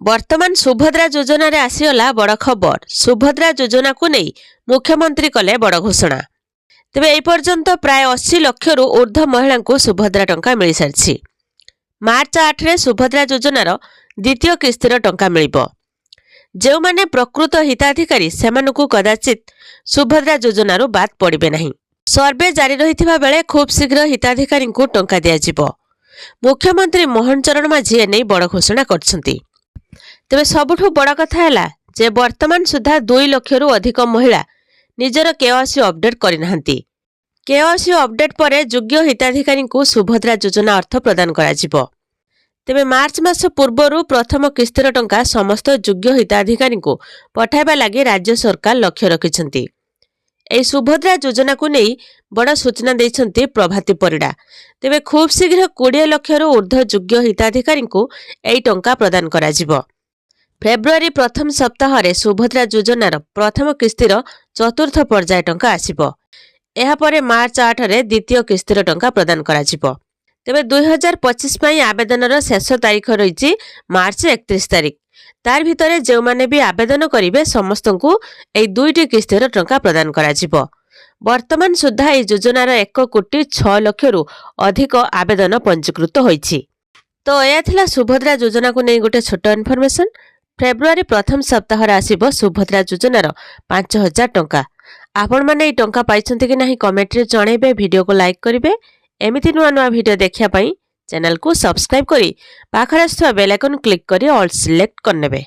वर्तमान सुभद्रा योजना रे आसीगला बड़ खबर। सुभद्रा योजना को नहीं मुख्यमंत्री कले बड़ घोषणा। तेबे ए पर्यंत प्राय 80 लाख रु ऊर्ध्व महिला को सुभद्रा टंका मिल सारी। मार्च 8 रे सुभद्रा योजनार द्वितीय किस्तिर टंका मिलिबो। जो माने प्रकृत हिताधिकारी सेमानकु कदाचित सुभद्रा योजनारू बाद पड़िबे नहीं। सर्वे जारी रहिथिबा बेले खूब शीघ्र हिताधिकारी को टंका दिया जिवो। मुख्यमंत्री मोहन चरण माझी एने बड़ घोषणा करछंती। तेबे सबुठु बड़ कथा हैला जे वर्तमान सुधा 2 लाख रु अधिक महिला निजर केवाईसी अपडेट करिनाहंती। केवाईसी अपडेट परे योग्य हिताधिकारी को सुभद्रा योजना अर्थ प्रदान करा जिवो। तेबे मार्च मास पूर्वरु प्रथम किस्तिर टंका समस्त योग्य हिताधिकारी को पठाइबा लागि राज्य सरकार लक्ष्य रखिछंती। एई सुभद्रा योजना को नहीं बड़ सूचना देइछंती प्रभाती परिडा। तेबे खूब शीघ्र 20 लाख रु ऊर्ध्व योग्य हिताधिकारी को एई टंका प्रदान करा जिवो। फेब्रुआरी प्रथम सप्ताह रे सुभद्रा योजनार प्रथम किस्तिर चतुर्थ पर्याय टंका आसिबो। एहा परे मार्च 8 रे द्वितीय किस्तिर टंका प्रदान करा जिवो। तेबे 2025 पई आवेदनर शेष तारीख रही मार्च 31 तारीख। तार भितरे जो माने भी आवेदन करिवे समस्तंकु एई 2टी किस्तिर टंका प्रदान करा जिवो। वर्तमान सुधा एई योजनार 1 कोटी 6 लाख रु अधिक आवेदन पंजीकृत होईछि। तो एया थिला सुभद्रा योजना को नै गोटे छोट इन्फॉर्मेशन। फेब्रुआरी प्रथम सप्ताह रे आसीबो सुभद्रा योजनार 5000 टंका। आपण माने एई टंका पाइछंती कि नाही कमेंट रे जणैबे। वीडियो को लाइक करिवे। एमिति नुआ नुआ वीडियो देखिया पाई चैनल को सब्सक्राइब करी पाखरे आस्थुवा बेल आइकन क्लिक करी ऑल सिलेक्ट करनेबे।